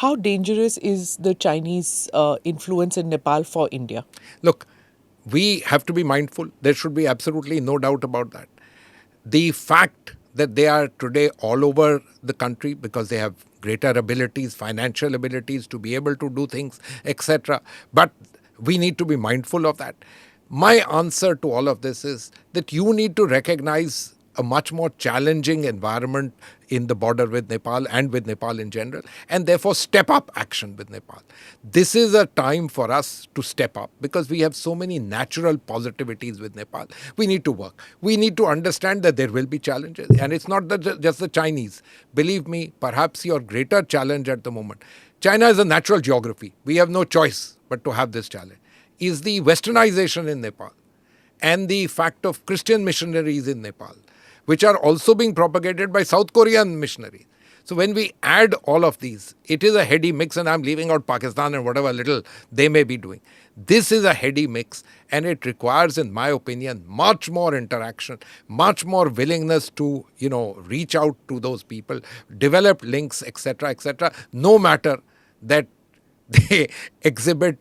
how dangerous is the Chinese influence in Nepal for India? Look, we have to be mindful. There should be absolutely no doubt about that. The fact that they are today all over the country because they have greater abilities, financial abilities to be able to do things, etc. But we need to be mindful of that. My answer to all of this is that you need to recognize a much more challenging environment in the border with Nepal and with Nepal in general, and therefore step up action with Nepal. This is a time for us to step up because we have so many natural positivities with Nepal. We need to work. We need to understand that there will be challenges, and it's not just the Chinese. Believe me, perhaps your greater challenge at the moment, China is a natural geography. We have no choice but to have this challenge, is the westernization in Nepal and the fact of Christian missionaries in Nepal, which are also being propagated by South Korean missionaries. So when we add all of these, it is a heady mix, and I'm leaving out Pakistan and whatever little they may be doing. This is a heady mix, and it requires, in my opinion, much more interaction, much more willingness to, reach out to those people, develop links, etc., no matter that they exhibit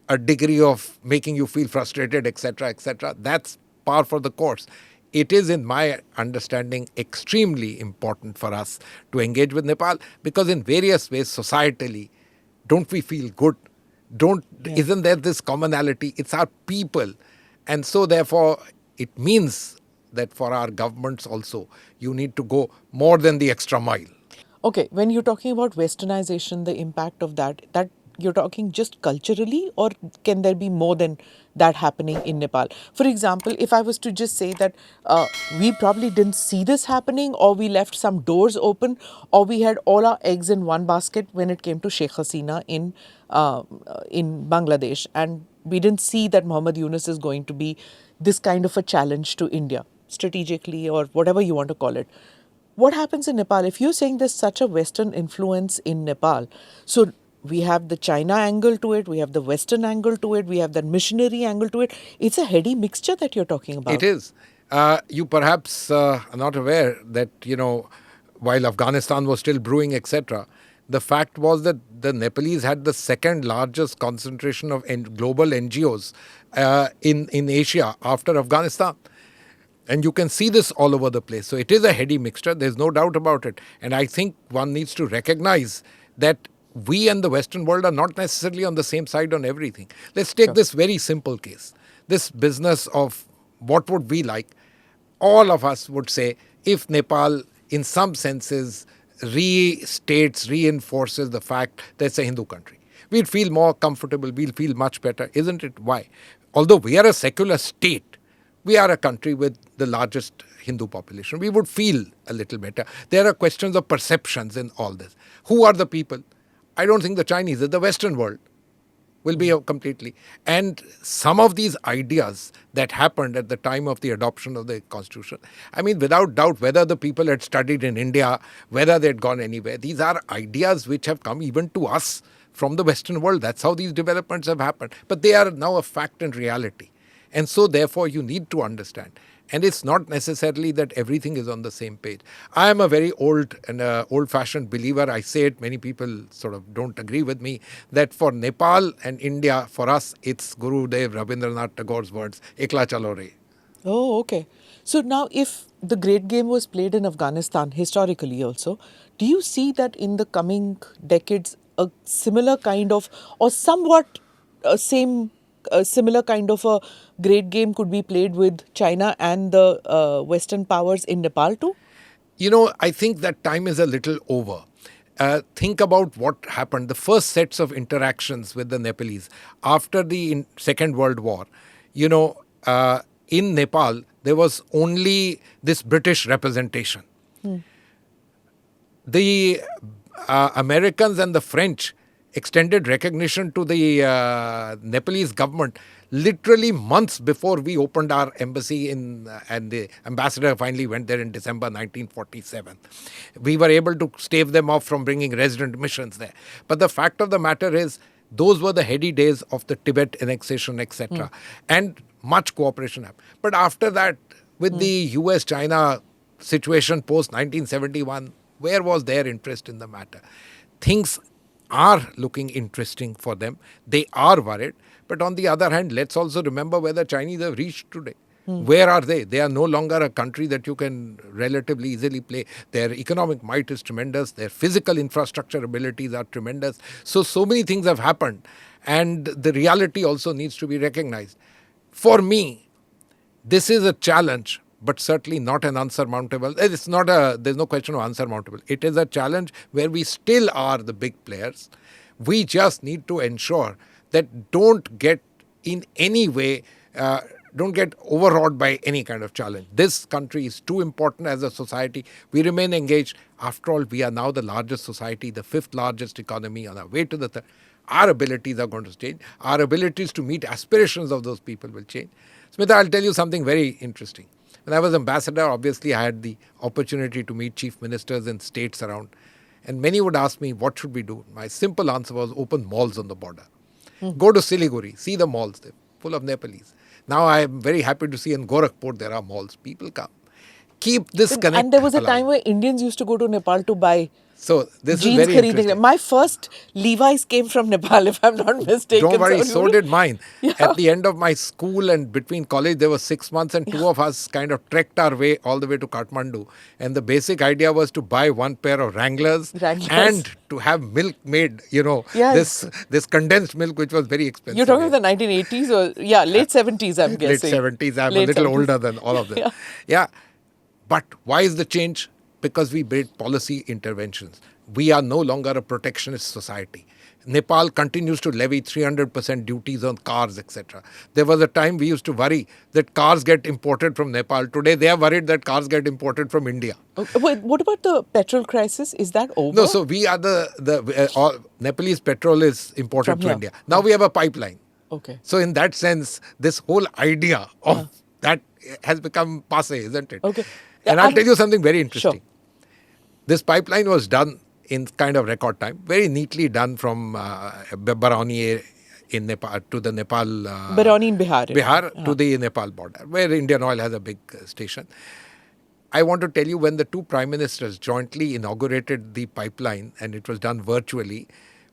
a degree of making you feel frustrated, etc. That's par for the course. It is, in my understanding, extremely important for us to engage with Nepal because in various ways, societally, don't we feel good? Isn't there this commonality? It's our people. And so, therefore, it means that for our governments also, you need to go more than the extra mile. Okay, when you're talking about westernization, the impact of that you're talking just culturally, or can there be more than that happening in Nepal? For example, if I was to just say that we probably didn't see this happening, or we left some doors open, or we had all our eggs in one basket when it came to Sheikh Hasina in Bangladesh, and we didn't see that Muhammad Yunus is going to be this kind of a challenge to India strategically, or whatever you want to call it. What happens in Nepal? If you're saying there's such a Western influence in Nepal, so we have the China angle to it, we have the Western angle to it, we have that missionary angle to it. It's a heady mixture that you're talking about. It is. You perhaps are not aware that, while Afghanistan was still brewing, etc., the fact was that the Nepalese had the second largest concentration of global NGOs in Asia after Afghanistan. And you can see this all over the place. So it is a heady mixture. There's no doubt about it. And I think one needs to recognize that we and the Western world are not necessarily on the same side on everything. Let's take this very simple case. This business of what would we like. All of us would say if Nepal, in some senses, reinforces the fact that it's a Hindu country, we'd feel more comfortable. We'll feel much better. Isn't it? Why? Although we are a secular state, we are a country with the largest Hindu population. We would feel a little better. There are questions of perceptions in all this. Who are the people? I don't think the Chinese, the Western world will be completely. And some of these ideas that happened at the time of the adoption of the constitution, I mean, without doubt, whether the people had studied in India, whether they had gone anywhere, these are ideas which have come even to us from the Western world. That's how these developments have happened. But they are now a fact and reality. And so, therefore, you need to understand. And it's not necessarily that everything is on the same page. I am a very old-fashioned believer. I say it, many people sort of don't agree with me, that for Nepal and India, for us, it's Gurudev Rabindranath Tagore's words, Ekla Chalo Re. Oh, okay. So now if the great game was played in Afghanistan, historically also, do you see that in the coming decades, a similar kind of, or somewhat a similar kind of a great game could be played with China and the Western powers in Nepal too? I think that time is a little over. Think about what happened. The first sets of interactions with the Nepalese after the Second World War, in Nepal, there was only this British representation. The Americans and the French extended recognition to the Nepalese government literally months before we opened our embassy and the ambassador finally went there in December 1947. We were able to stave them off from bringing resident missions there. But the fact of the matter is, those were the heady days of the Tibet annexation, etc. And much cooperation happened. But after that, with the US-China situation post-1971, where was their interest in the matter? Things are looking interesting for them. They are worried. But on the other hand, let's also remember where the Chinese have reached today. Where are they? They are no longer a country that you can relatively easily play. Their economic might is tremendous. Their physical infrastructure abilities are tremendous. So many things have happened. And the reality also needs to be recognized. For me, this is a challenge, but certainly not an unsurmountable. There's no question of unsurmountable. It is a challenge where we still are the big players. We just need to ensure that don't get in any way, don't get overawed by any kind of challenge. This country is too important as a society. We remain engaged. After all, we are now the largest society, the fifth largest economy on our way to the third. Our abilities are going to change. Our abilities to meet aspirations of those people will change. Smita, I'll tell you something very interesting. When I was ambassador, obviously I had the opportunity to meet chief ministers in states around. And many would ask me, what should we do? My simple answer was open malls on the border. Go to Siliguri, see the malls. They're full of Nepalese. Now I am very happy to see in Gorakhpur there are malls. People come. Keep this connect And there was a alive. time where Indians used to go to Nepal to buy So this is jeans. very Khareedne. interesting. My first Levi's came from Nepal, if I'm not mistaken. Don't worry, so did mine. Yeah. At the end of my school and between college, there were 6 months and two of us kind of trekked our way all the way to Kathmandu. And the basic idea was to buy one pair of Wranglers. And to have milk made, Yes. this condensed milk, which was very expensive. You're talking of the 1980s or, late 70s, I'm guessing. Late 70s. I'm Late a little 70s. older than all of them. Yeah. But why is the change? Because we made policy interventions. We are no longer a protectionist society. Nepal continues to levy 300% duties on cars, etc. There was a time we used to worry that cars get imported from Nepal. Today, they are worried that cars get imported from India. Wait, what about the petrol crisis? Is that over? No, so we are all Nepalese petrol is imported From to here. India. Now we have a pipeline. Okay. So in that sense, this whole idea of that has become passé, isn't it? Okay. And I'll tell you something very interesting. Sure. This pipeline was done in kind of record time, very neatly done from Barauni in Nepal to the Nepal. Barauni in Bihar. Bihar to the Nepal border, where Indian Oil has a big station. I want to tell you, when the two prime ministers jointly inaugurated the pipeline, and it was done virtually,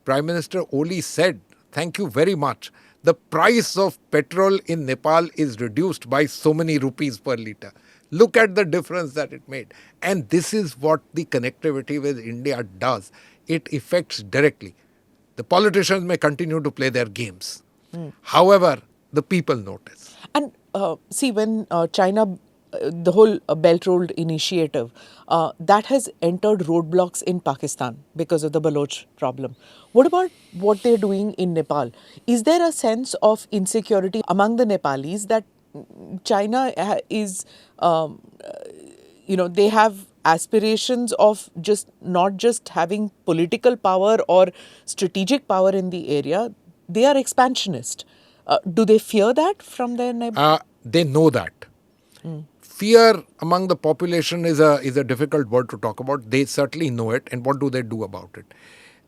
Prime Minister Oli said, "Thank you very much. The price of petrol in Nepal is reduced by so many rupees per litre." Look at the difference that it made. And this is what the connectivity with India does. It affects directly. The politicians may continue to play their games. However, the people notice. And see, when China, the whole Belt Road initiative, that has entered roadblocks in Pakistan because of the Baloch problem. What about what they're doing in Nepal? Is there a sense of insecurity among the Nepalis that China is, they have aspirations of not just having political power or strategic power in the area, they are expansionist. Do they fear that from their neighbors? They know that. Fear among the population is a difficult word to talk about. They certainly know it. And what do they do about it?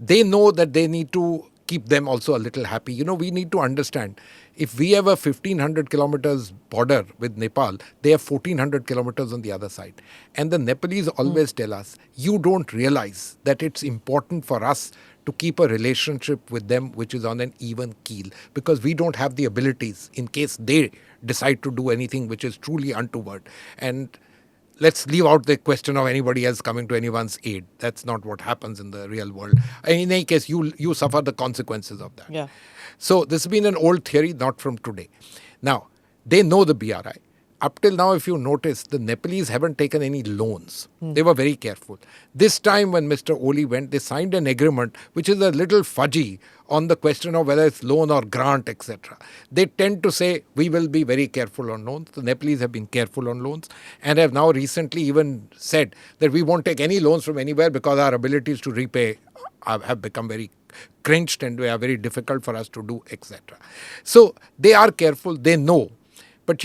They know that they need to keep them also a little happy. We need to understand, if we have a 1,500 kilometers border with Nepal, they have 1,400 kilometers on the other side. And the Nepalese always tell us, you don't realize that it's important for us to keep a relationship with them which is on an even keel, because we don't have the abilities in case they decide to do anything which is truly untoward. And let's leave out the question of anybody else coming to anyone's aid. That's not what happens in the real world. In any case, you suffer the consequences of that. Yeah. So this has been an old theory, not from today. Now, they know the BRI. Up till now, if you notice, the Nepalese haven't taken any loans. They were very careful. This time when Mr. Oli went, they signed an agreement which is a little fudgy on the question of whether it's loan or grant, etc. They tend to say, we will be very careful on loans. The Nepalese have been careful on loans and have now recently even said that we won't take any loans from anywhere because our abilities to repay have become very cringed and they are very difficult for us to do, etc. So they are careful, they know. But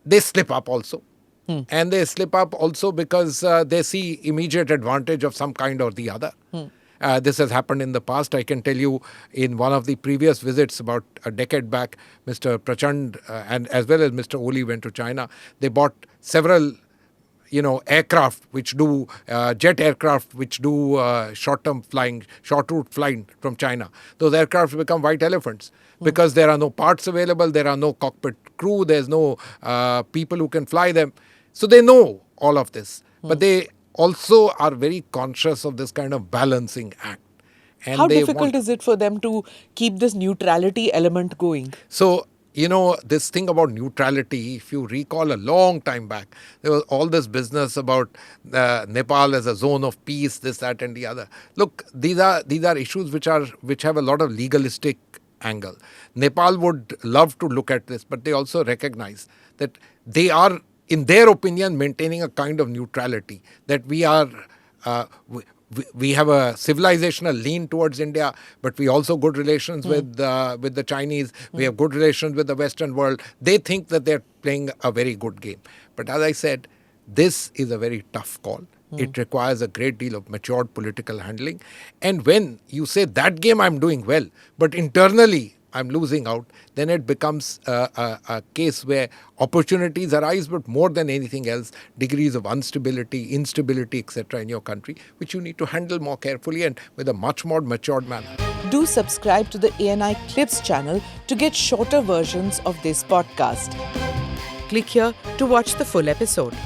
they slip up also. And they slip up also because they see immediate advantage of some kind or the other. This has happened in the past. I can tell you, in one of the previous visits about a decade back, Mr. Prachand and as well as Mr. Oli went to China. They bought several aircraft which do jet aircraft which do short route flying from China. Those aircraft become white elephants because there are no parts available, there are no cockpit crew, there's no people who can fly them. So they know all of this, but they also are very conscious of this kind of balancing act. And How they difficult want, is it for them to keep this neutrality element going? So, this thing about neutrality, if you recall a long time back, there was all this business about Nepal as a zone of peace, this, that, and the other. Look, these are issues which have a lot of legalistic angle. Nepal would love to look at this, but they also recognize that they are, in their opinion, maintaining a kind of neutrality, that we are. We have a civilizational lean towards India, but we also good relations with the Chinese. We have good relations with the Western world. They think that they're playing a very good game. But as I said, this is a very tough call. It requires a great deal of matured political handling. And when you say that game I'm doing well, but internally I'm losing out, then it becomes a case where opportunities arise, but more than anything else, degrees of instability, etc. in your country, which you need to handle more carefully and with a much more matured manner. Do subscribe to the ANI Clips channel to get shorter versions of this podcast. Click here to watch the full episode.